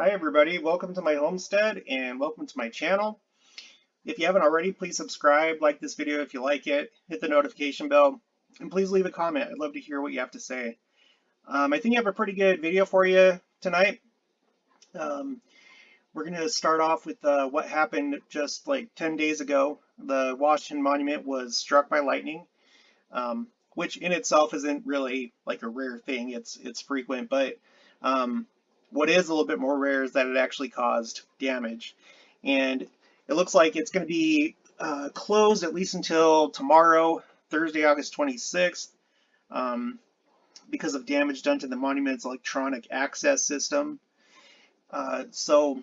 Hi everybody, welcome to my homestead and welcome to my channel. If you haven't already, please subscribe, like this video if you like it, hit the notification bell, and please leave a comment. I'd love to hear what you have to say. I think I have a pretty good video for you tonight. We're going to start off with what happened just like 10 days ago. The Washington Monument was struck by lightning, which in itself isn't really like a rare thing. It's frequent, but what is a little bit more rare is that it actually caused damage. And it looks like it's going to be closed at least until tomorrow, Thursday, August 26th, because of damage done to the monument's electronic access system. So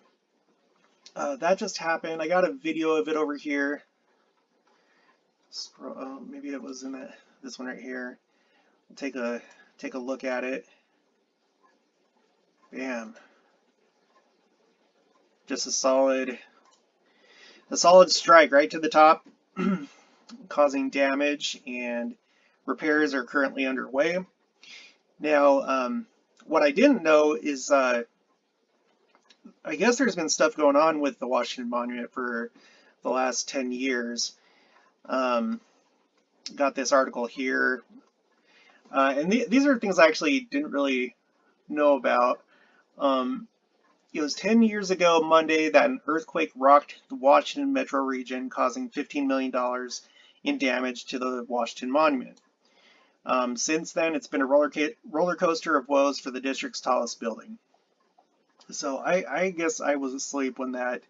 that just happened. I got a video of it over here. Maybe it was in this one right here. Take a look at it. Bam. Just a solid strike right to the top, causing damage, and repairs are currently underway. Now, what I didn't know is I guess there's been stuff going on with the Washington Monument for the last 10 years. Got this article here. And these are things I actually didn't really know about. It was 10 years ago Monday that an earthquake rocked the Washington metro region, causing $15 million in damage to the Washington Monument. Since then, it's been a roller coaster of woes for the district's tallest building. So I guess I was asleep when that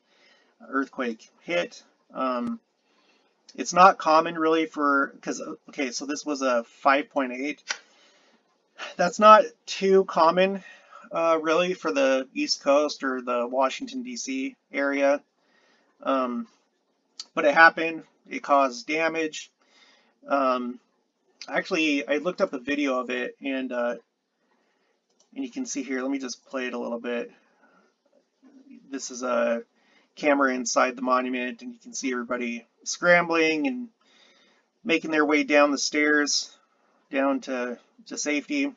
earthquake hit. It's not common really okay, so this was a 5.8. That's not too common really for the East Coast or the Washington, D.C. area. But it happened. It caused damage. Actually, I looked up a video of it, and you can see here, let me just play it a little bit. This is a camera inside the monument, and you can see everybody scrambling and making their way down the stairs down to safety.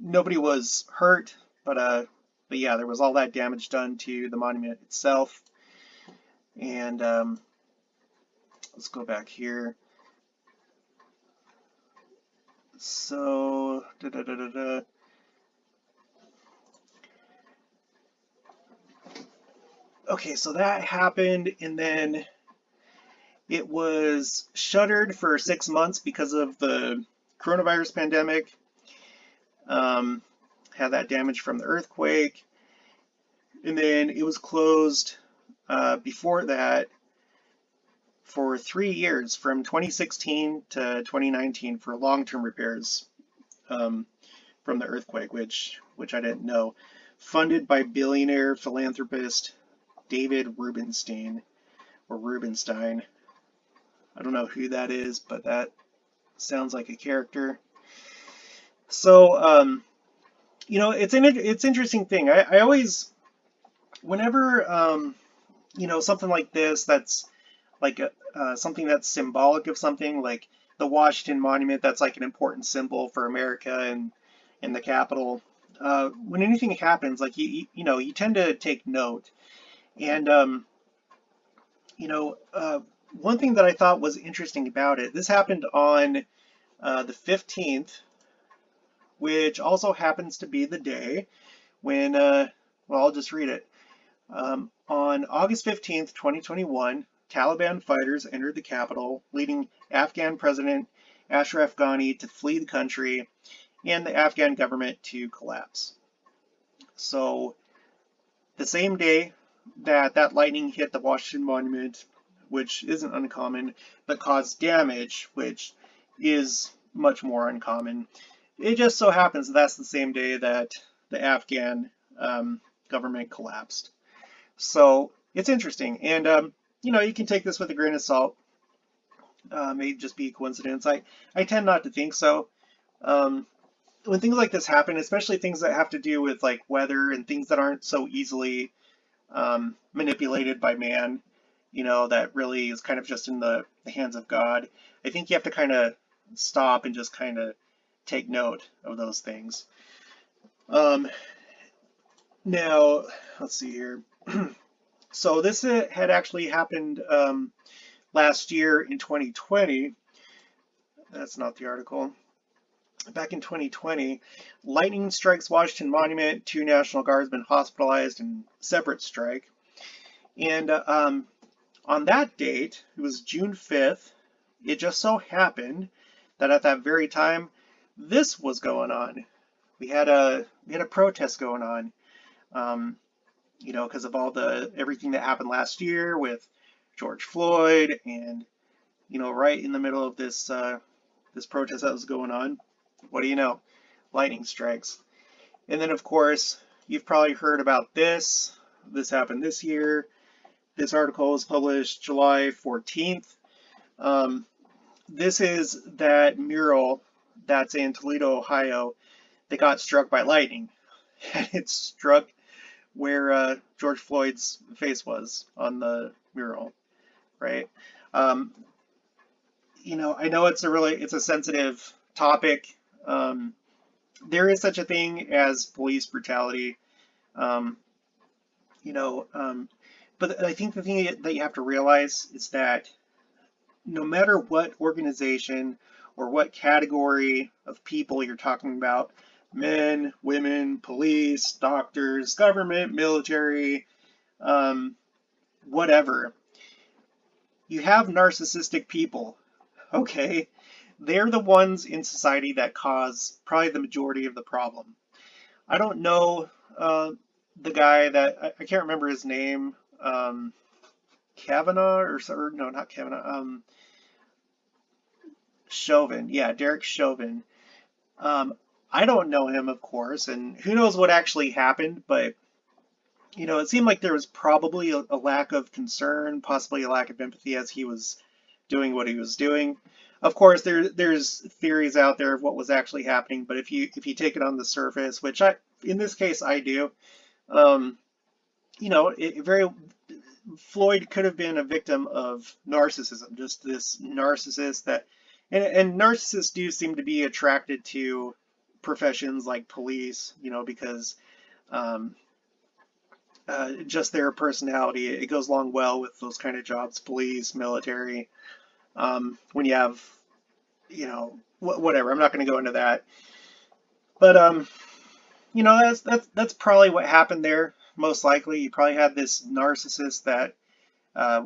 Nobody was hurt, but yeah, there was all that damage done to the monument itself. And let's go back here. So, okay, so that happened, and then it was shuttered for 6 months because of the coronavirus pandemic. Had that damage from the earthquake, and then it was closed before that for 3 years, from 2016 to 2019, for long-term repairs from the earthquake, which I didn't know. Funded by billionaire philanthropist David Rubenstein, or Rubenstein. I don't know who that is, but that sounds like a character. So, it's an interesting thing. I always, whenever, something like this, that's like something that's symbolic of something, like the Washington Monument, that's like an important symbol for America and the Capitol. When anything happens, like you tend to take note. And one thing that I thought was interesting about it, this happened on the 15th, which also happens to be the day when, well, I'll just read it. On August 15th, 2021, Taliban fighters entered the capital, leading Afghan President Ashraf Ghani to flee the country and the Afghan government to collapse. So the same day that lightning hit the Washington Monument, which isn't uncommon, but caused damage, which is much more uncommon. It just so happens that that's the same day that the Afghan government collapsed. So it's interesting, and you can take this with a grain of salt. May just be a coincidence. I tend not to think so. When things like this happen, especially things that have to do with like weather and things that aren't so easily manipulated by man, that really is kind of just in the hands of God, I think you have to kind of stop and just kind of take note of those things. Now, let's see here. So this had actually happened last year in 2020. That's not the article. Back in 2020, lightning strikes Washington Monument. Two National Guardsmen hospitalized in separate strike. And on that date, it was June 5th, it just so happened that at that very time, this was going on. We had a protest going on, because of all the everything that happened last year with George Floyd, and right in the middle of this protest that was going on, what do you know? Lightning strikes. And then, of course, you've probably heard about this. This happened this year. This article was published July 14th. Um, this is that mural that's in Toledo, Ohio, that got struck by lightning. And it struck where George Floyd's face was on the mural, right? Um, I know it's a sensitive topic. Um, there is such a thing as police brutality. Um, you know, um, but I think the thing that you have to realize is that no matter what organization or what category of people you're talking about, men, women, police, doctors, government, military, um, whatever, you have narcissistic people, okay? They're the ones in society that cause probably the majority of the problem. I don't know the guy that, I can't remember his name, Kavanaugh or no, not Kavanaugh, Chauvin. Yeah, Derek Chauvin. Um, I don't know him, of course, and who knows what actually happened, but it seemed like there was probably a lack of concern, possibly a lack of empathy as he was doing what he was doing. Of course, there's theories out there of what was actually happening, but if you take it on the surface, which in this case I do, um, it very Floyd could have been a victim of narcissism, just this narcissist that, and narcissists do seem to be attracted to professions like police, because um, just their personality, it goes along well with those kind of jobs, police, military. When you have, whatever, I'm not going to go into that, but that's probably what happened there. Most likely, you probably had this narcissist that uh,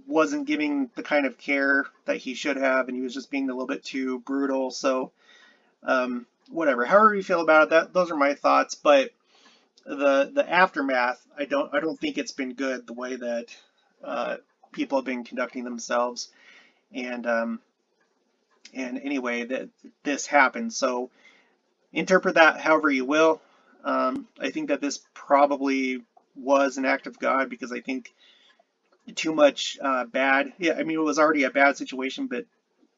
wasn't giving the kind of care that he should have, and he was just being a little bit too brutal. So, whatever. However you feel about it, those are my thoughts. But the aftermath, I don't think it's been good the way that uh, people have been conducting themselves, and anyway that this happened. So interpret that however you will. I think that this probably was an act of God because I think too much bad. Yeah, I mean, it was already a bad situation, but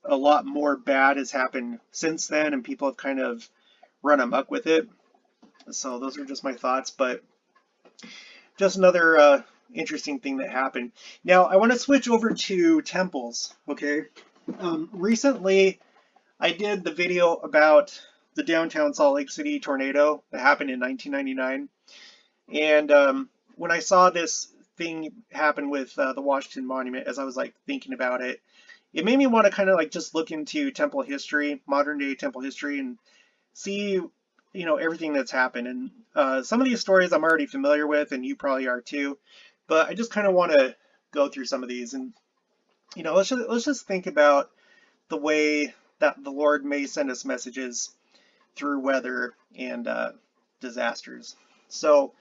a lot more bad has happened since then, and people have kind of run amok with it. So those are just my thoughts, but just another interesting thing that happened. Now, I want to switch over to temples, okay? Recently, I did the video about the downtown Salt Lake City tornado that happened in 1999. And when I saw this thing happen with the Washington Monument, as I was like thinking about it, it made me want to kind of like just look into temple history, modern day temple history, and see, everything that's happened. And some of these stories I'm already familiar with, and you probably are too. But I just kind of want to go through some of these, and let's just think about the way that the Lord may send us messages through weather and disasters. So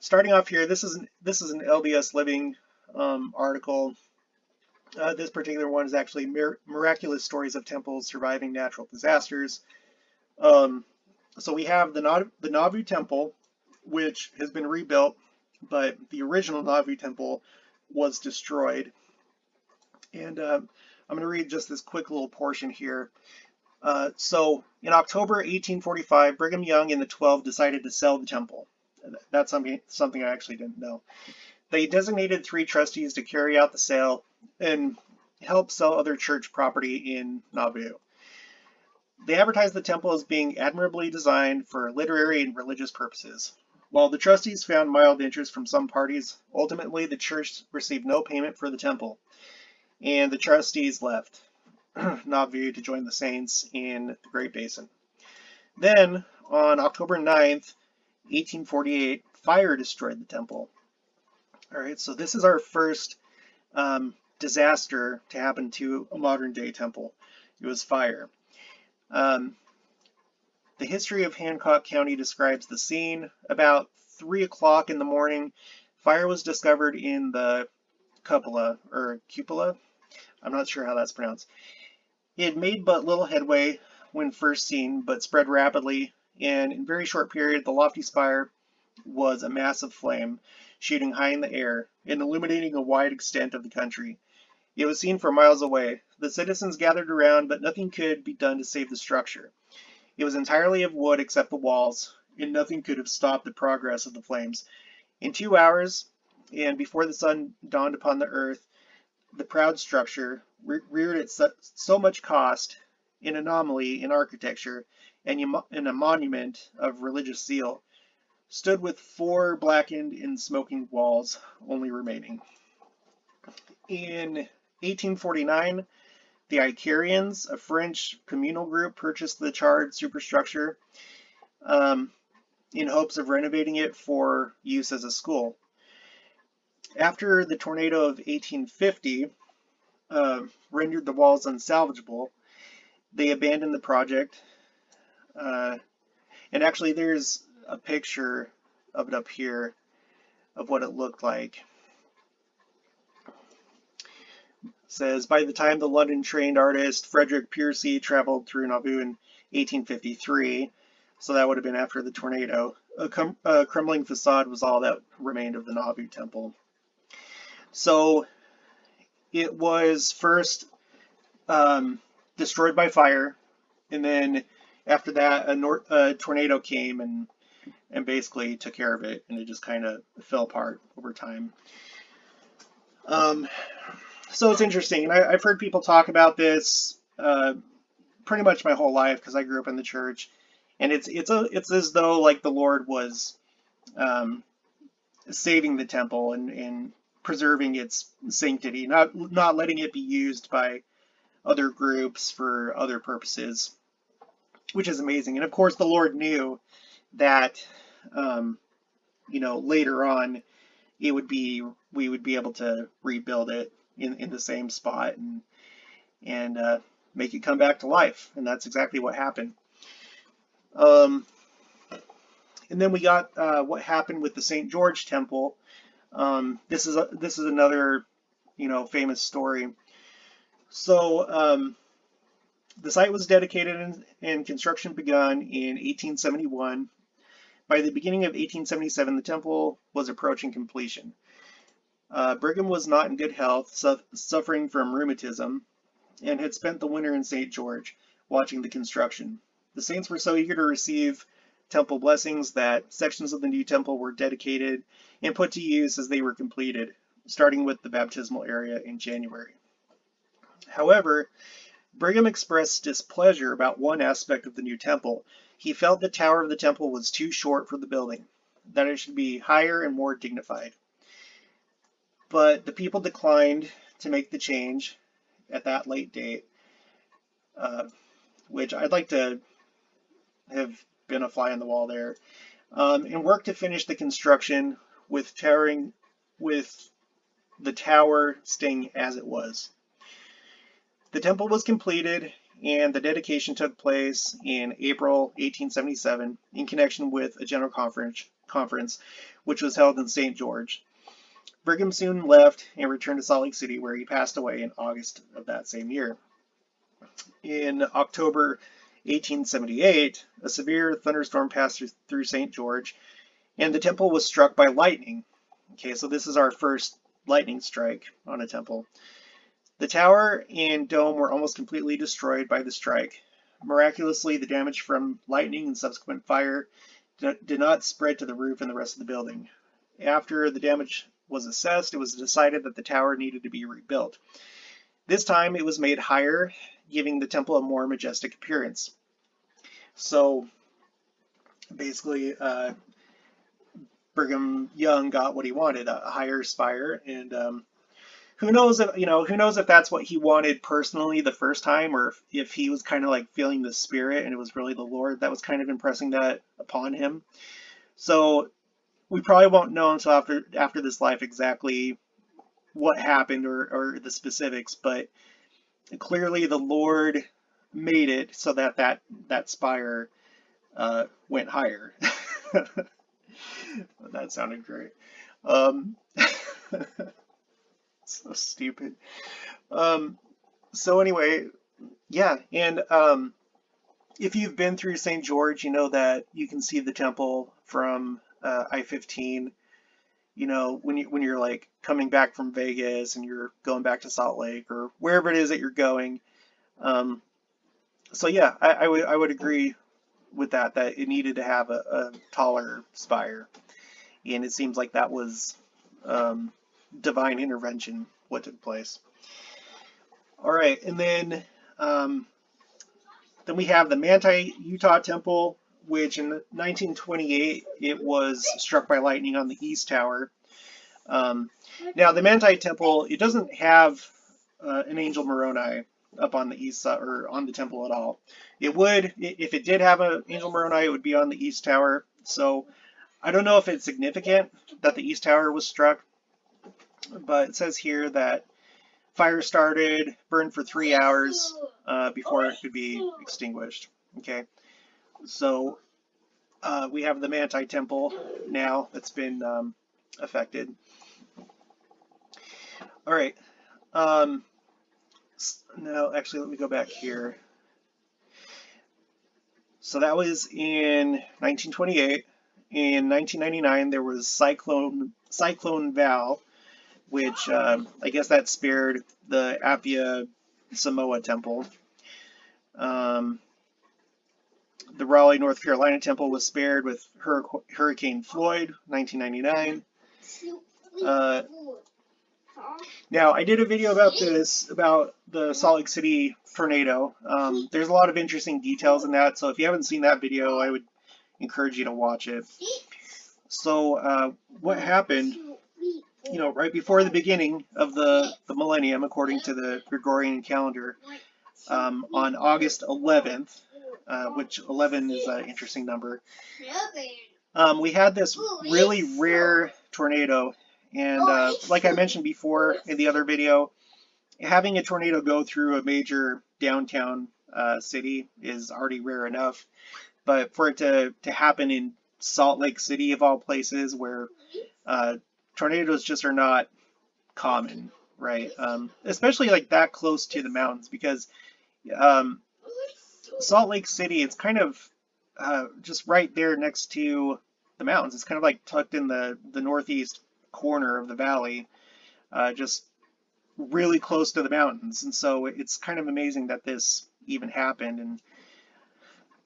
starting off here, this is an LDS Living article. This particular one is actually miraculous stories of temples surviving natural disasters. Um, so we have the NaVi Temple, which has been rebuilt, but the original NaVi Temple was destroyed. And I'm going to read just this quick little portion here. So in October 1845, Brigham Young and the 12 decided to sell the temple. That's something I actually didn't know. They designated 3 trustees to carry out the sale and help sell other church property in Nauvoo. They advertised the temple as being admirably designed for literary and religious purposes. While the trustees found mild interest from some parties, ultimately the church received no payment for the temple, and the trustees left NaVi to join the saints in the Great Basin. Then, on October 9th, 1848, fire destroyed the temple. All right, so this is our first disaster to happen to a modern day temple. It was fire. Um, the history of Hancock County describes the scene. About 3 o'clock in the morning, fire was discovered in the cupola, or cupola. I'm not sure how that's pronounced. It made but little headway when first seen, but spread rapidly, and in a very short period, the lofty spire was a mass of flame, shooting high in the air and illuminating a wide extent of the country. It was seen for miles away. The citizens gathered around, but nothing could be done to save the structure. It was entirely of wood except the walls, and nothing could have stopped the progress of the flames. In 2 hours, and before the sun dawned upon the earth, the proud structure, reared at so much cost, an anomaly in architecture, and a monument of religious zeal, stood with 4 blackened and smoking walls only remaining. In 1849, the Icarians, a French communal group, purchased the charred superstructure in hopes of renovating it for use as a school. After the tornado of 1850 rendered the walls unsalvageable, they abandoned the project. And actually, there's a picture of it up here of what it looked like. It says, by the time the London trained artist Frederick Piercy traveled through Nauvoo in 1853, so that would have been after the tornado, a crumbling facade was all that remained of the NaVi Temple. So it was first destroyed by fire, and then after that a tornado came and basically took care of it, and it just kind of fell apart over time. So it's interesting, and I've heard people talk about this pretty much my whole life because I grew up in the church, and it's as though like the Lord was saving the temple and preserving its sanctity, not letting it be used by other groups for other purposes, which is amazing. And of course, the Lord knew that later on we would be able to rebuild it in the same spot and make it come back to life, and that's exactly what happened. And then we got what happened with the St. George Temple. This is another famous story. So the site was dedicated and construction begun in 1871. By the beginning of 1877, the temple was approaching completion. Brigham was not in good health, suffering from rheumatism, and had spent the winter in St. George, watching the construction. The saints were so eager to receive temple blessings that sections of the new temple were dedicated and put to use as they were completed, starting with the baptismal area in January. However, Brigham expressed displeasure about one aspect of the new temple. He felt the tower of the temple was too short for the building, that it should be higher and more dignified. But the people declined to make the change at that late date, which I'd like to have been a fly on the wall there, and worked to finish the construction with the tower staying as it was. The temple was completed, and the dedication took place in April 1877 in connection with a general conference which was held in St. George. Brigham soon left and returned to Salt Lake City, where he passed away in August of that same year. In October 1878, a severe thunderstorm passed through St. George, and the temple was struck by lightning. Okay, so this is our first lightning strike on a temple. The tower and dome were almost completely destroyed by the strike. Miraculously, the damage from lightning and subsequent fire did not spread to the roof and the rest of the building. After the damage was assessed, it was decided that the tower needed to be rebuilt. This time it was made higher, giving the temple a more majestic appearance. So basically, Brigham Young got what he wanted, a higher spire, and who knows if who knows if that's what he wanted personally the first time, or if he was kind of like feeling the spirit and it was really the Lord that was kind of impressing that upon him. So we probably won't know until after this life exactly what happened or the specifics, but clearly the Lord made it so that that spire went higher. That sounded great. So stupid. So anyway, yeah, and if you've been through St. George, you know that you can see the temple from I-15. You know, when you're like coming back from Vegas and you're going back to Salt Lake or wherever it is that you're going. So yeah, I would agree with that it needed to have a taller spire, and it seems like that was divine intervention what took place. All right, and then we have the Manti, Utah Temple, which in 1928 it was struck by lightning on the east tower. Now the Mantai Temple, it doesn't have an angel Moroni up on the east side or on the temple at all. It would, if it did have an angel Moroni, it would be on the east tower. So I don't know if it's significant that the east tower was struck, but it says here that fire started, burned for 3 hours before it could be extinguished. Okay, so we have the Mantai Temple now that's been affected. All right. No, actually, let me go back here. So that was in 1928. In 1999, there was Cyclone Val, which I guess that spared the Apia Samoa Temple. The Raleigh, North Carolina Temple was spared with Hurricane Floyd, 1999. Now, I did a video about this, about the Salt Lake City tornado. There's a lot of interesting details in that, so if you haven't seen that video, I would encourage you to watch it. So what happened, right before the beginning of the millennium, according to the Gregorian calendar, on August 11th, which 11 is an interesting number, we had this really rare tornado. And like I mentioned before in the other video, having a tornado go through a major downtown city is already rare enough. But for it to happen in Salt Lake City, of all places, where tornadoes just are not common, right? Especially like that close to the mountains, because Salt Lake City, it's kind of just right there next to the mountains. It's kind of like tucked in the northeast corner of the valley, just really close to the mountains, and so it's kind of amazing that this even happened.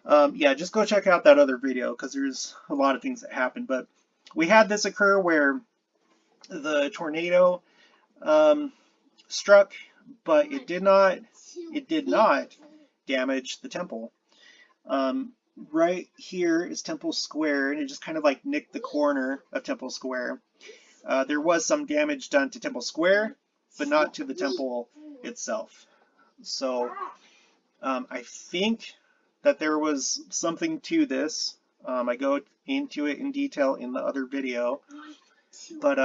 And yeah, just go check out that other video because there's a lot of things that happened. But we had this occur where the tornado struck, but it did not damage the temple. Right here is Temple Square, and it just kind of like nicked the corner of Temple Square. There was some damage done to Temple Square, but not to the temple itself. So I think that there was something to this. I go into it in detail in the other video, but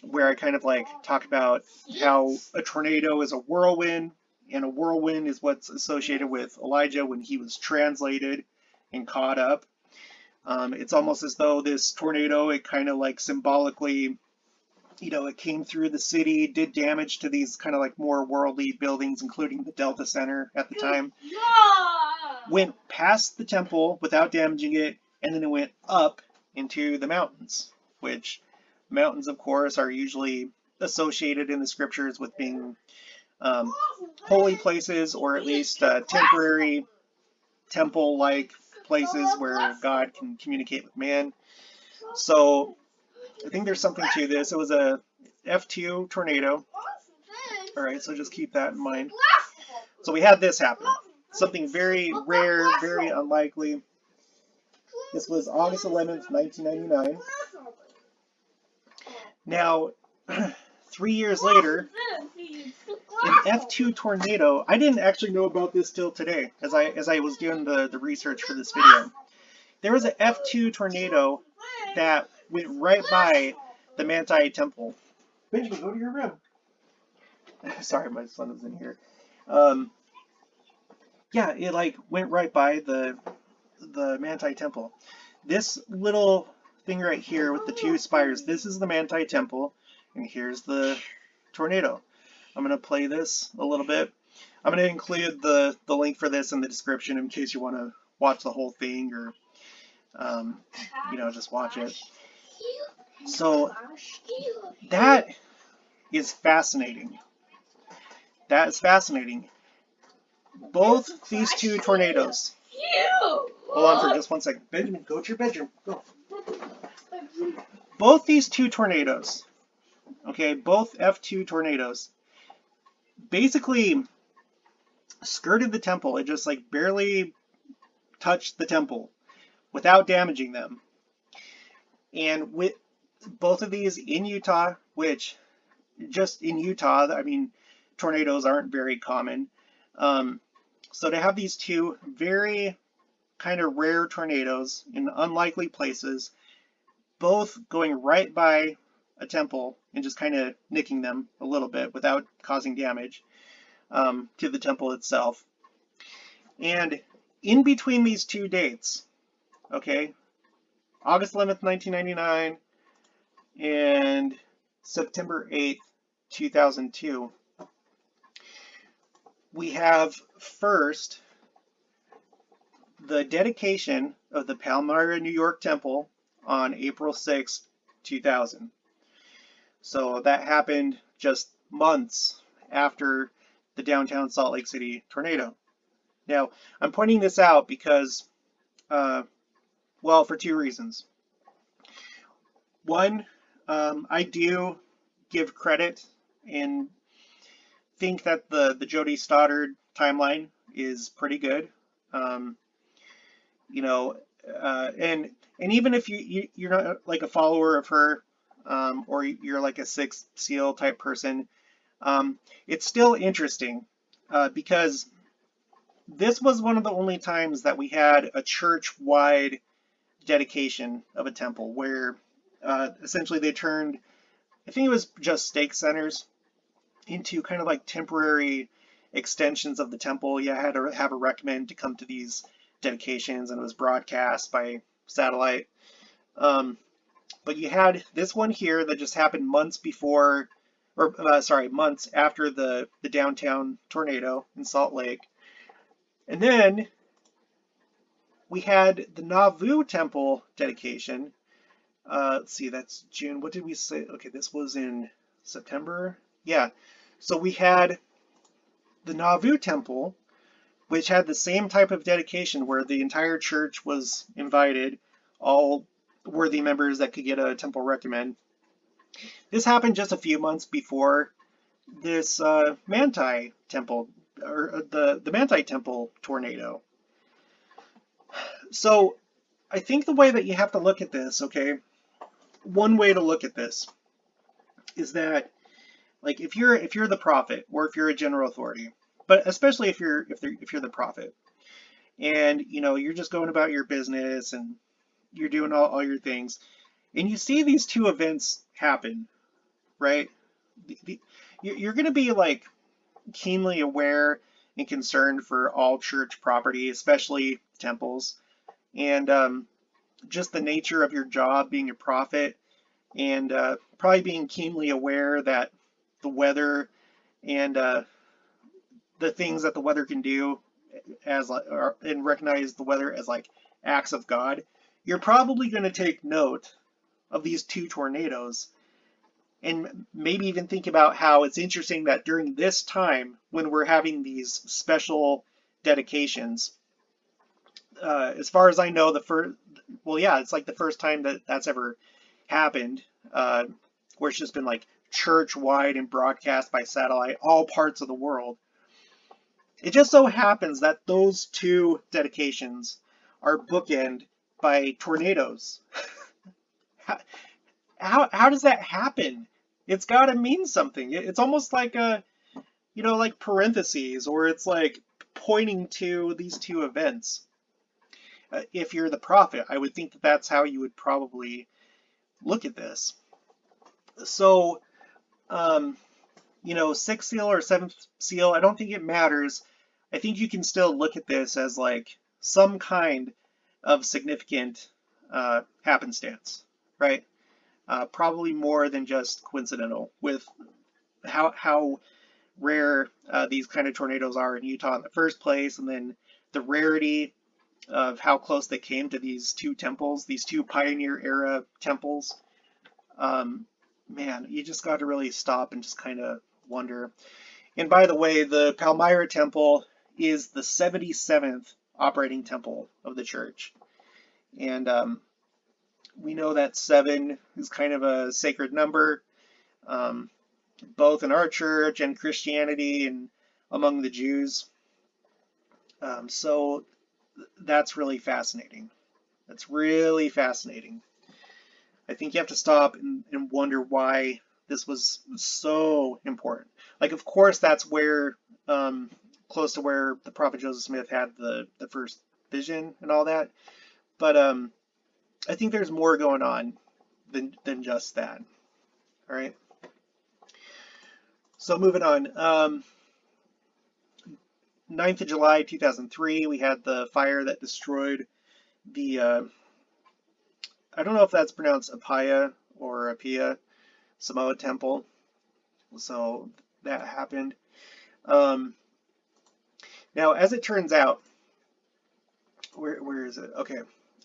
where I kind of like talk about how a tornado is a whirlwind, and a whirlwind is what's associated with Elijah when he was translated and caught up. It's almost as though this tornado, it kind of like symbolically, it came through the city, did damage to these kind of like more worldly buildings, including the Delta Center at the time, went past the temple without damaging it, and then it went up into the mountains, which mountains, of course, are usually associated in the scriptures with being holy places, or at least temporary temple-like places where God can communicate with man. So I think there's something to this. It was a F2 tornado. All right, so just keep that in mind. So we had this happen. Something very rare, very unlikely. This was August 11th, 1999. Now, 3 years later, an F2 tornado. I didn't actually know about this till today, as I was doing the research for this video. There was an F2 tornado that went right by the Mantai Temple. Benjamin, go to your room. Sorry, my son is in here. Yeah, it like went right by the Mantai Temple. This little thing right here with the two spires, this is the Mantai Temple, and here's the tornado. I'm going to play this a little bit. I'm going to include the link for this in the description in case you want to watch the whole thing or, just watch it. So that is fascinating. That is fascinating. Both these two tornadoes. Hold on for just 1 second. Benjamin, go to your bedroom. Go. Both these two tornadoes, okay, both F2 tornadoes, basically skirted the temple. It just like barely touched the temple without damaging them. And with both of these in Utah, which just in Utah, I mean, tornadoes aren't very common. So to have these two very kind of rare tornadoes in unlikely places, both going right by a temple and just kind of nicking them a little bit without causing damage to the temple itself. And in between these two dates, okay, August 11th, 1999 and September 8th, 2002, we have first the dedication of the Palmyra, New York Temple on April 6th, 2000. So that happened just months after the downtown Salt Lake City tornado. Now, I'm pointing this out because, well, for two reasons. One, I do give credit and think that the Jody Stoddard timeline is pretty good. And even if you're not like a follower of her, or you're like a Sixth Seal type person, it's still interesting because this was one of the only times that we had a church-wide dedication of a temple where essentially they turned, I think it was just stake centers, into kind of like temporary extensions of the temple. You had to have a recommend to come to these dedications, and it was broadcast by satellite. But you had this one here that just happened months before, or months after the downtown tornado in Salt Lake. And then we had the NaVi Temple dedication. Let's see, that's June. What did we say? Okay, this was in September. Yeah. So we had the NaVi Temple, which had the same type of dedication where the entire church was invited, all worthy members that could get a temple recommend. This happened just a few months before this Mantai Temple, or the Mantai Temple tornado. So I think the way that you have to look at this, okay, one way to look at this is that, like, if you're the prophet, or if you're a general authority, but especially if you're the prophet, and you're just going about your business and you're doing all your things, and you see these two events happen, right? You're going to be like keenly aware and concerned for all church property, especially temples, and just the nature of your job being a prophet, and probably being keenly aware that the weather and the things that the weather can do and recognize the weather as like acts of God. You're probably going to take note of these two tornadoes and maybe even think about how it's interesting that during this time when we're having these special dedications, as far as I know, it's like the first time that that's ever happened, where it's just been like church-wide and broadcast by satellite, all parts of the world. It just so happens that those two dedications are bookended by tornadoes. how does that happen? It's got to mean something. It's almost like a, like parentheses, or it's like pointing to these two events. If you're the prophet, I would think that that's how you would probably look at this. So, um, sixth seal or seventh seal, I don't think it matters. I think you can still look at this as like some kind of significant happenstance, right? Probably more than just coincidental with how rare these kind of tornadoes are in Utah in the first place, and then the rarity of how close they came to these two temples, these two pioneer era temples. Um, Man, you just got to really stop and just kind of wonder. And by the way, the Palmyra Temple is the 77th operating temple of the church. And we know that 7 is kind of a sacred number, um, both in our church and Christianity and among the Jews. So that's really fascinating. That's really fascinating. I think you have to stop and wonder why this was so important. Like, of course, that's where, close to where the prophet Joseph Smith had the first vision and all that. But I think there's more going on than just that. All right. So moving on. 9th of July 2003, we had the fire that destroyed the, I don't know if that's pronounced Apia or Apia, Samoa Temple. So that happened. Now, as it turns out, where is it? Okay.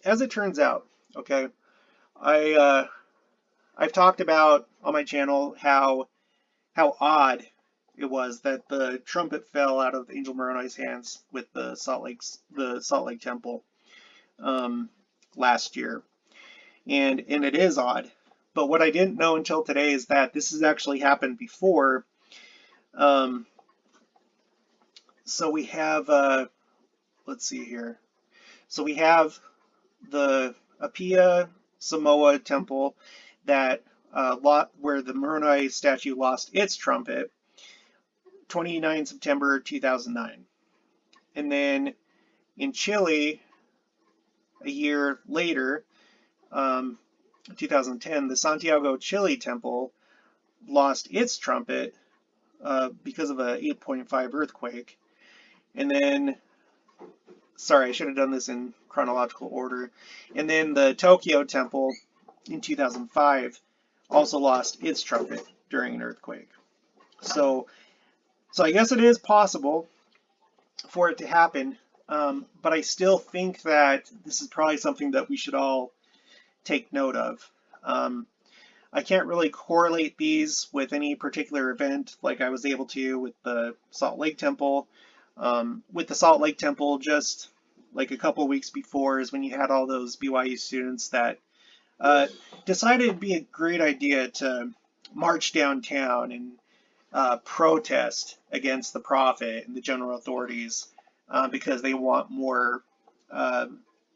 As it turns out, okay, I've talked about on my channel how odd it was that the trumpet fell out of Angel Moroni's hands with the Salt Lake Temple last year, and it is odd. But what I didn't know until today is that this has actually happened before. So we have, let's see here. So we have the Apia Samoa Temple that where the Moroni statue lost its trumpet, 29 September 2009. And then in Chile, a year later, 2010, the Santiago, Chile Temple lost its trumpet because of a 8.5 earthquake. And then, sorry, I should have done this in chronological order. And then the Tokyo Temple in 2005 also lost its trumpet during an earthquake. So I guess it is possible for it to happen, but I still think that this is probably something that we should all take note of. I can't really correlate these with any particular event like I was able to with the Salt Lake Temple. With the Salt Lake Temple, just like a couple weeks before is when you had all those BYU students that decided it'd be a great idea to march downtown and protest against the prophet and the general authorities because they want more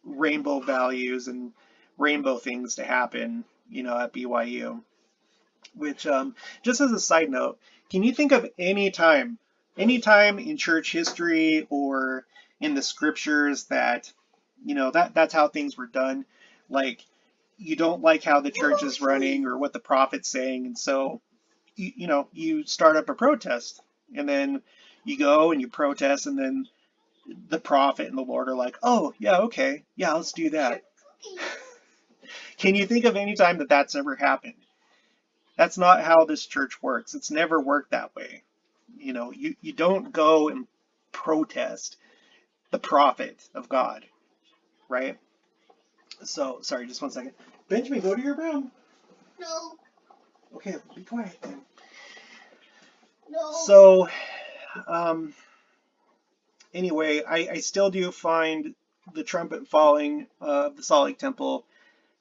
rainbow values and rainbow things to happen, at BYU. Which, just as a side note, can you think of any time in church history or in the scriptures that, that's how things were done? Like, you don't like how the church is running or what the prophet's saying, and so you start up a protest, and then you go and you protest, and then the prophet and the Lord are like, oh yeah, okay, yeah, let's do that. Can you think of any time that that's ever happened? That's not how this church works. It's never worked that way. You don't go and protest the prophet of God, right? So, sorry, just one second. Benjamin, go to your room. No. Okay, be quiet then. No. So, anyway, I still do find the trumpet falling of the Salt Lake Temple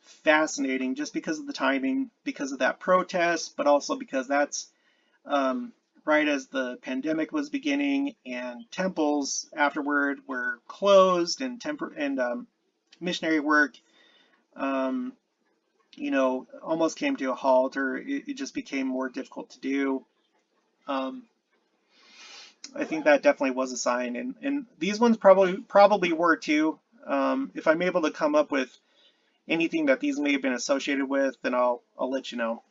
fascinating just because of the timing, because of that protest, but also because that's right as the pandemic was beginning and temples afterward were closed and missionary work almost came to a halt, or it just became more difficult to do. Um, I think that definitely was a sign, and these ones probably were too. If I'm able to come up with anything that these may have been associated with, then I'll let you know.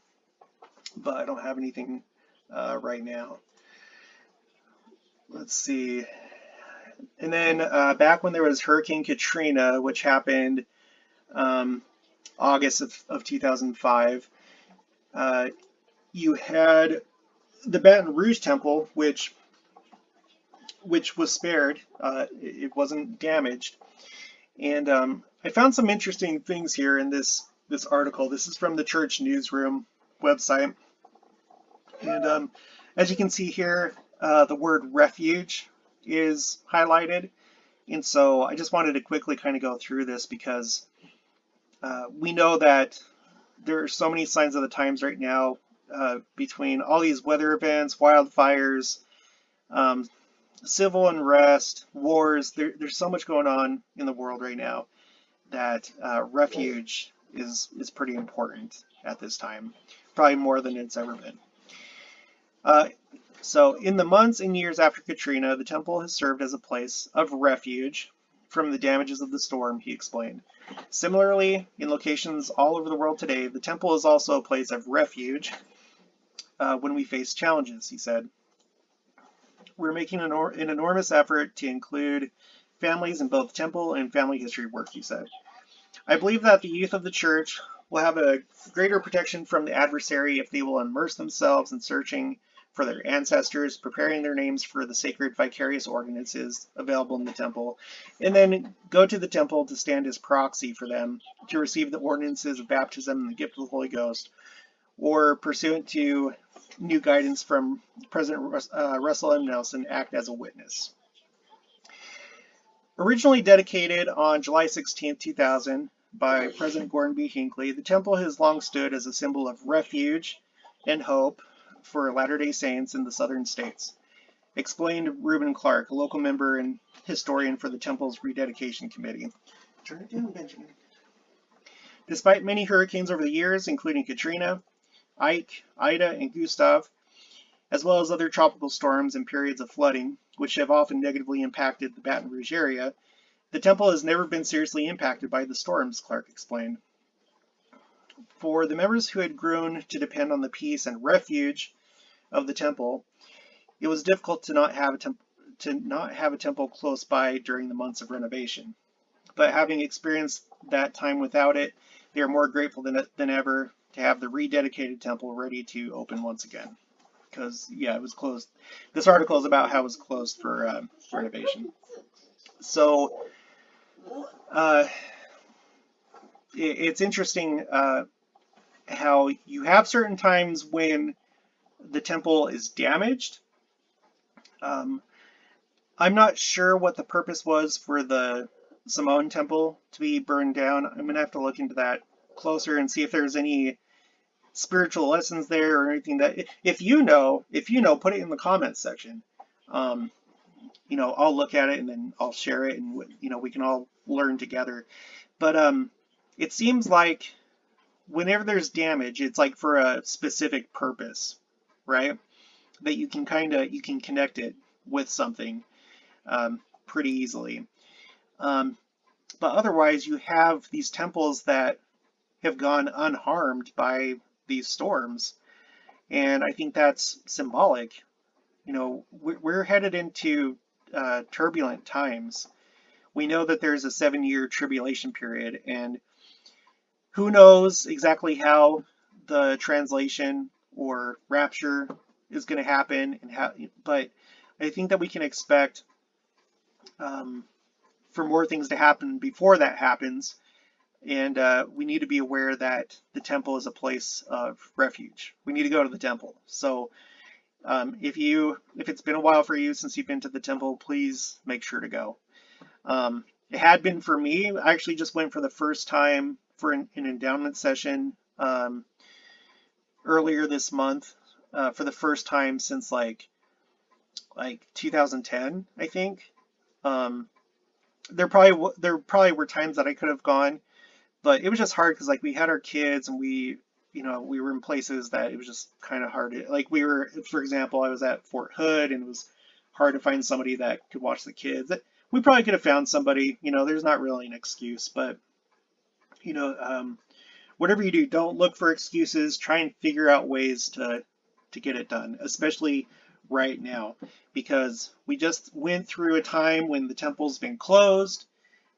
But I don't have anything right now. Let's see. And then back when there was Hurricane Katrina, which happened um, August of 2005, you had the Baton Rouge Temple, which was spared. It wasn't damaged. And I found some interesting things here in this article. This is from the church newsroom website. And as you can see here, the word refuge is highlighted. And so I just wanted to quickly kind of go through this because we know that there are so many signs of the times right now between all these weather events, wildfires, um, civil unrest, wars. There's so much going on in the world right now that refuge is pretty important at this time, probably more than it's ever been. So in the months and years after Katrina, the temple has served as a place of refuge from the damages of the storm, he explained. Similarly, in locations all over the world today, the temple is also a place of refuge when we face challenges, he said. We're making an enormous effort to include families in both temple and family history work, he said. I believe that the youth of the church will have a greater protection from the adversary if they will immerse themselves in searching for their ancestors, preparing their names for the sacred vicarious ordinances available in the temple, and then go to the temple to stand as proxy for them to receive the ordinances of baptism and the gift of the Holy Ghost, or pursuant to new guidance from President Russell M. Nelson, act as a witness. Originally dedicated on July 16, 2000 by President Gordon B. Hinckley, the temple has long stood as a symbol of refuge and hope for Latter-day Saints in the southern states, explained Reuben Clark, a local member and historian for the temple's rededication committee. Turn it down, Benjamin. Despite many hurricanes over the years, including Katrina, Ike, Ida, and Gustav, as well as other tropical storms and periods of flooding, which have often negatively impacted the Baton Rouge area, the temple has never been seriously impacted by the storms, Clark explained. For the members who had grown to depend on the peace and refuge of the temple, it was difficult to not have a temple close by during the months of renovation. But having experienced that time without it, they are more grateful than ever to have the rededicated temple ready to open once again. Because, yeah, it was closed. This article is about how it was closed for renovation. So, it's interesting how you have certain times when the temple is damaged. I'm not sure what the purpose was for the Samoan temple to be burned down. I'm going to have to look into that closer and see if there's any spiritual lessons there or anything that, if you know, put it in the comments section. I'll look at it and then I'll share it, and we can all learn together. But it seems like whenever there's damage, it's like for a specific purpose, right? That you can connect it with something pretty easily. But otherwise, you have these temples that have gone unharmed by these storms, and I think that's symbolic. We're headed into turbulent times. We know that there's a 7-year tribulation period, and who knows exactly how the translation or rapture is going to happen, but I think that we can expect for more things to happen before that happens, and we need to be aware that the temple is a place of refuge. We need to go to the temple. So if it's been a while for you since you've been to the temple, please make sure to go. It had been for me. I actually just went for the first time for an endowment session earlier this month, for the first time since like 2010, I think. There probably were times that I could have gone, But it was just hard because like we had our kids and we were in places that it was just kind of hard to, like we were, for example, I was at Fort Hood and it was hard to find somebody that could watch the kids. We probably could have found somebody, there's not really an excuse, but you know, whatever you do, don't look for excuses. Try and figure out ways to get it done, especially right now, because we just went through a time when the temple's been closed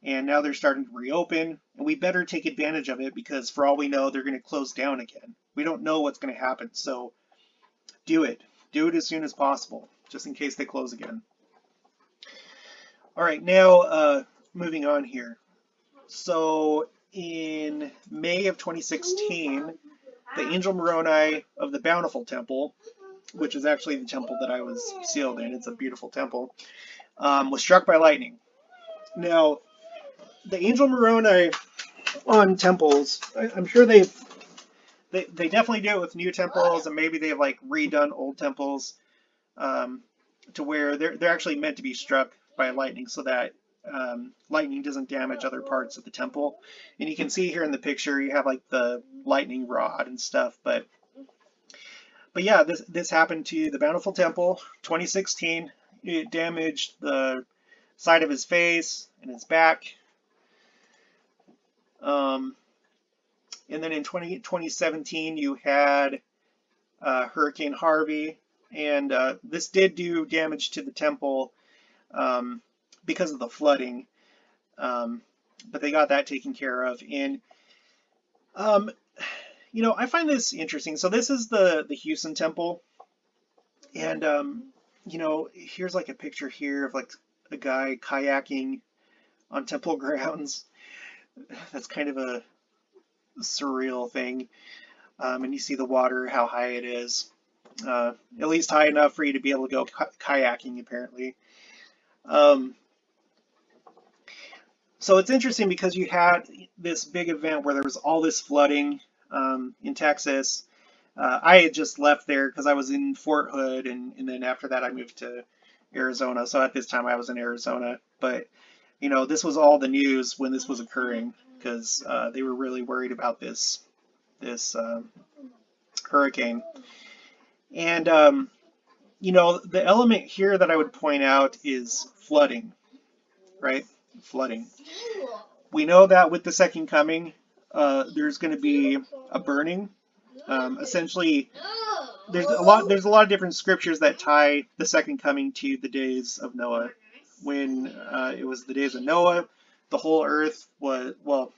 and now they're starting to reopen, and we better take advantage of it because for all we know, they're going to close down again. We don't know what's going to happen, so do it. Do it as soon as possible, just in case they close again. All right, now moving on here. So in May of 2016, the angel Moroni of the Bountiful Temple, which is actually the temple that I was sealed in, it's a beautiful temple, was struck by lightning. Now, the angel Moroni on temples, I'm sure they definitely do it with new temples, and maybe they've like redone old temples to where they're actually meant to be struck by lightning so that lightning doesn't damage other parts of the temple. And you can see here in the picture, you have like the lightning rod and stuff. But yeah, this happened to the Bountiful Temple, 2016. It damaged the side of his face and his back. And then in 2017, you had Hurricane Harvey, and this did do damage to the temple because of the flooding, but they got that taken care of. And I find this interesting. So this is the Houston Temple, and here's like a picture here of like a guy kayaking on temple grounds. That's kind of a surreal thing. And you see the water, how high it is. At least high enough for you to be able to go kayaking, apparently. So it's interesting because you had this big event where there was all this flooding in Texas. I had just left there because I was in Fort Hood, and then after that I moved to Arizona. So at this time I was in Arizona. But, this was all the news when this was occurring because they were really worried about this hurricane. And, the element here that I would point out is flooding, right? Flooding. We know that with the second coming, there's going to be a burning. Essentially, there's a lot of different scriptures that tie the second coming to the days of Noah. When it was the days of Noah, the whole earth was, well,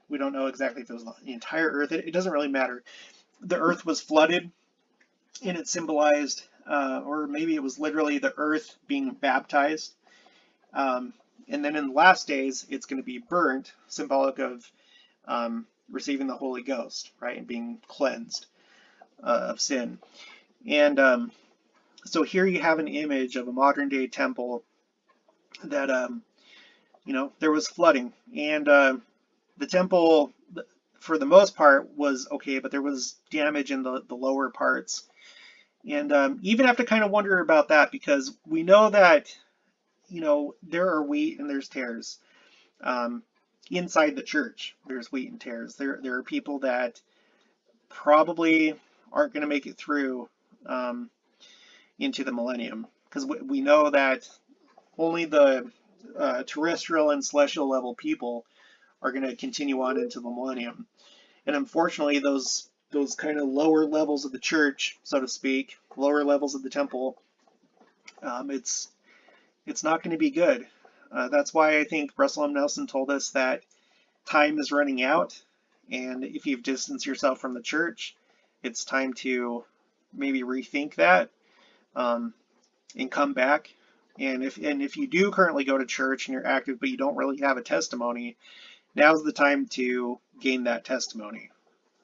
we don't know exactly if it was the entire earth. It doesn't really matter. The earth was flooded, and it symbolized, or maybe it was literally the earth being baptized. And then in the last days, it's going to be burnt, symbolic of receiving the Holy Ghost, right, and being cleansed of sin. And so here you have an image of a modern day temple that, there was flooding. And the temple, for the most part, was okay, but there was damage in the lower parts. And even have to kind of wonder about that because we know that, there are wheat and there's tares. Inside the church, there's wheat and tares. There are people that probably aren't going to make it through into the millennium because we know that only the terrestrial and celestial level people are going to continue on into the millennium. And unfortunately, those kind of lower levels of the church, so to speak, lower levels of the temple, it's not going to be good. That's why I think Russell M. Nelson told us that time is running out, and if you've distanced yourself from the church, it's time to maybe rethink that and come back. And if you do currently go to church and you're active, but you don't really have a testimony, now's the time to gain that testimony.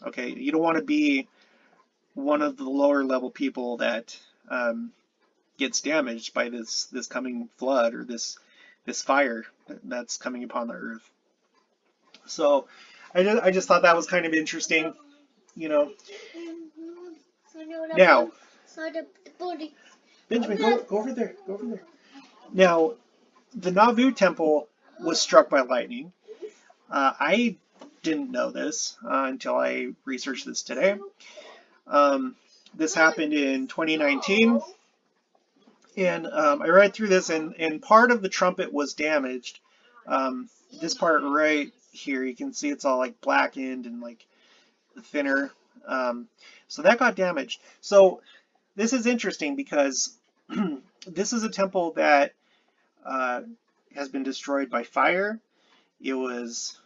Okay, you don't want to be one of the lower level people that gets damaged by this coming flood or this fire that's coming upon the earth. So I just thought that was kind of interesting, Now, Benjamin, go over there. Go over there. Now, the NaVi Temple was struck by lightning. I didn't know this until I researched this today. This happened in 2019, and I read through this, and part of the trumpet was damaged. This part right here, you can see it's all like blackened and like thinner. So that got damaged. So this is interesting because this is a temple that has been destroyed by fire. It was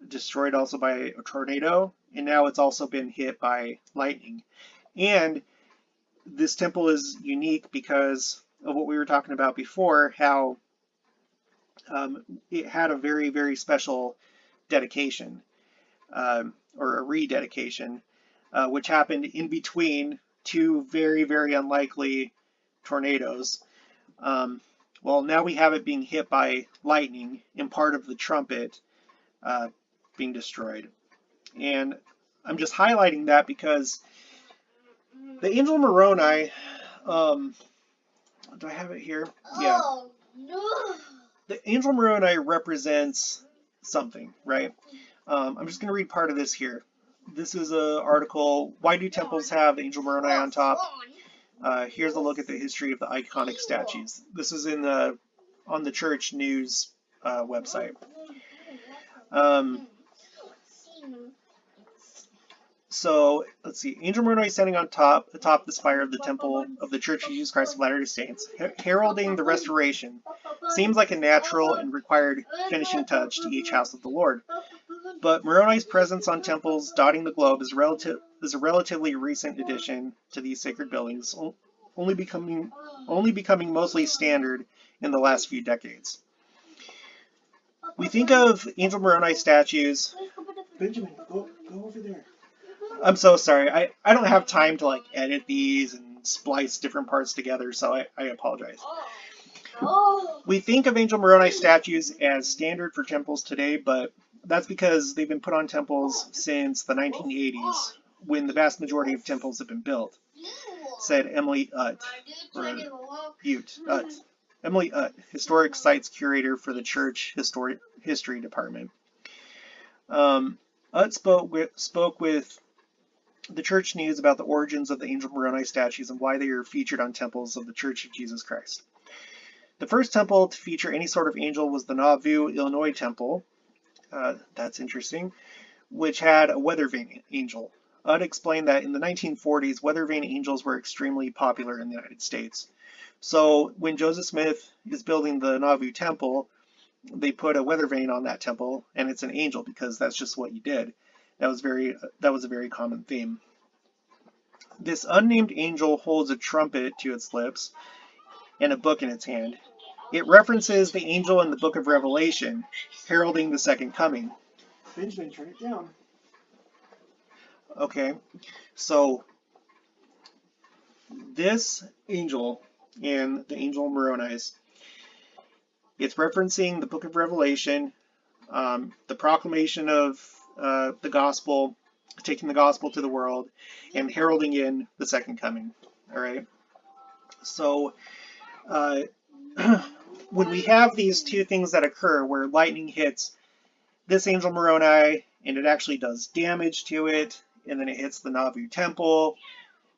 destroyed also by a tornado, and now it's also been hit by lightning. And this temple is unique because of what we were talking about before, how it had a very, very special dedication, or a rededication, which happened in between two very, very unlikely tornadoes. Well, now we have it being hit by lightning and part of the trumpet being destroyed. And I'm just highlighting that because the angel Moroni, do I have it here? Yeah. Oh, no. The angel Moroni represents something, right? I'm just going to read part of this here. This is an article, Why Do Temples Have Angel Moroni on Top? Here's a look at the history of the iconic statues. This is in on the church news website. So let's see. Angel Moroni standing on top, atop the spire of the temple of the Church of Jesus Christ of Latter-day Saints, heralding the restoration, seems like a natural and required finishing touch to each house of the Lord. But Moroni's presence on temples dotting the globe is a relatively recent addition to these sacred buildings, only becoming mostly standard in the last few decades. We think of Angel Moroni statues. Benjamin, go over there. I'm so sorry. I don't have time to like edit these and splice different parts together, so I apologize. We think of Angel Moroni statues as standard for temples today, but that's because they've been put on temples since the 1980s, when the vast majority of temples have been built, said Emily Utt, or Utt. Emily Utt, Historic Sites Curator for the Church History Department. Utt spoke with the Church News about the origins of the Angel Moroni statues and why they are featured on temples of the Church of Jesus Christ. The first temple to feature any sort of angel was the NaVi, Illinois Temple. That's interesting, which had a weather vane angel. Utt explained that in the 1940s, weather vane angels were extremely popular in the United States. So when Joseph Smith is building the NaVi Temple, they put a weather vane on that temple, and it's an angel because that's just what you did. That was a very common theme. This unnamed angel holds a trumpet to its lips and a book in its hand. It references the angel in the book of Revelation, heralding the second coming. Benjamin, turn it down. Okay, so this angel and the angel Moroni's, it's referencing the book of Revelation, the proclamation of the gospel, taking the gospel to the world, and heralding in the second coming. All right. So when we have these two things that occur, where lightning hits this angel Moroni and it actually does damage to it, and then it hits the NaVi Temple.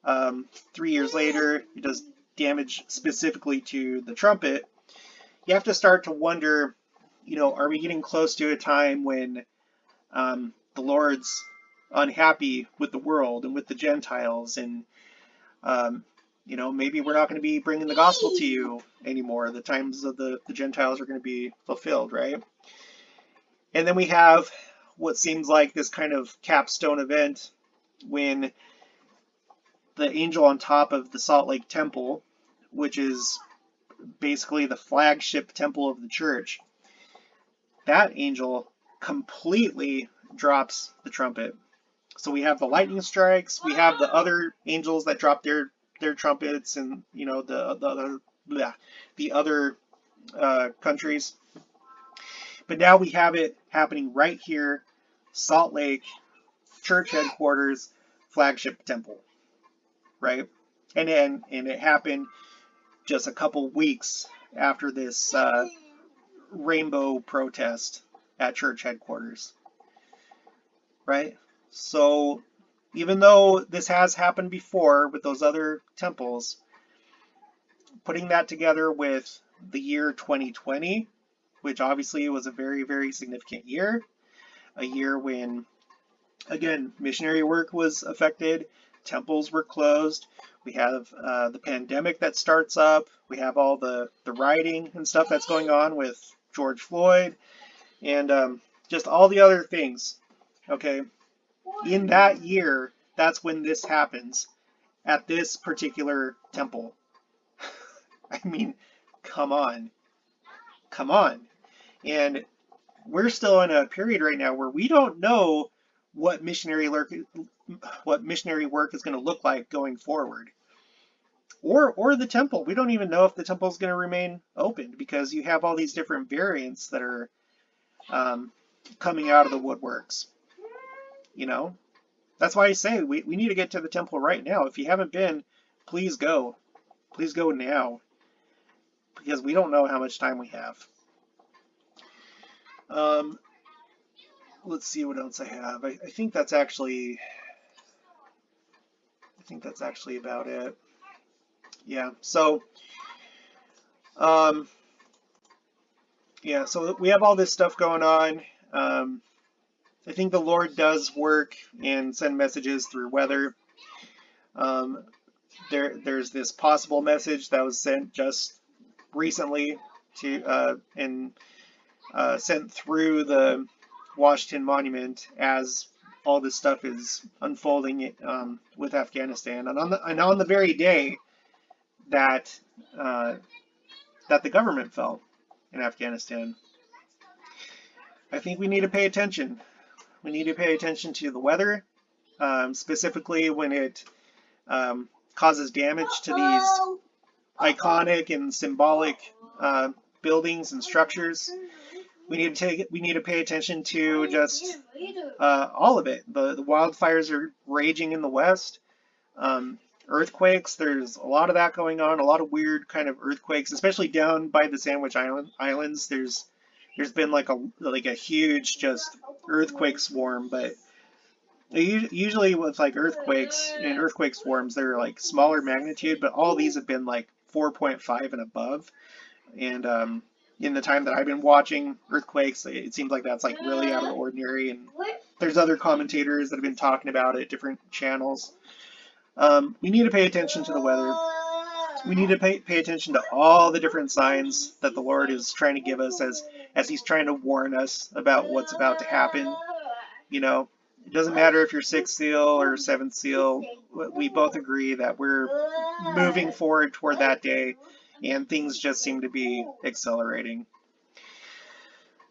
3 years later, it does damage specifically to the trumpet. You have to start to wonder, are we getting close to a time when the Lord's unhappy with the world and with the Gentiles, and maybe we're not going to be bringing the gospel to you anymore. The times of the Gentiles are going to be fulfilled, right? And then we have what seems like this kind of capstone event when the angel on top of the Salt Lake Temple, which is basically the flagship temple of the church, that angel completely drops the trumpet. So we have the lightning strikes, we have the other angels that drop their trumpets, and the other countries. But now we have it happening right here, Salt Lake, church headquarters, flagship temple, right? And it happened just a couple weeks after this rainbow protest at church headquarters. right? So even though this has happened before with those other temples, putting that together with the year 2020, which obviously was a very, very significant year, a year when, again, missionary work was affected, temples were closed, we have the pandemic that starts up, we have all the rioting and stuff that's going on with George Floyd, and just all the other things, okay? In that year, that's when this happens at this particular temple. I mean, come on. Come on. And we're still in a period right now where we don't know what missionary work is going to look like going forward. Or the temple. We don't even know if the temple is going to remain open because you have all these different variants that are coming out of the woodworks. You know, that's why I say we need to get to the temple right now. If you haven't been, please go. Please go now because we don't know how much time we have. Let's see what else I have. I think that's actually about it. Yeah. So so we have all this stuff going on. I think the Lord does work and send messages through weather. There's this possible message that was sent just recently to and sent through the Washington Monument as all this stuff is unfolding with Afghanistan, and on the very day that that the government fell in Afghanistan. I think we need to pay attention. We need to pay attention to the weather, specifically when it causes damage to these iconic and symbolic buildings and structures. We need to pay attention to just all of it. The wildfires are raging in the west. Earthquakes, there's a lot of that going on. A lot of weird kind of earthquakes, especially down by the Sandwich Islands. There's been like a huge just earthquake swarm, but usually with like earthquakes and earthquake swarms, they're like smaller magnitude, but all these have been like 4.5 and above. And in the time that I've been watching earthquakes, it seems like that's like really out of the ordinary. And there's other commentators that have been talking about it, different channels. We need to pay attention to the weather. We need to pay attention to all the different signs that the Lord is trying to give us as He's trying to warn us about what's about to happen. You know, it doesn't matter if you're sixth seal or seventh seal. We both agree that we're moving forward toward that day, and things just seem to be accelerating.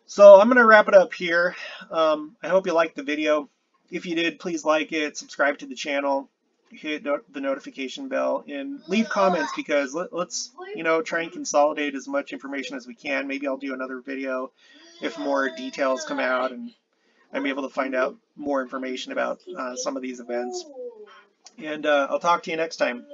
So I'm going to wrap it up here. I hope you liked the video. If you did, please like it, subscribe to the channel, hit the notification bell, and leave comments, because let's try and consolidate as much information as we can. Maybe I'll do another video if more details come out and I'm able to find out more information about some of these events. And I'll talk to you next time.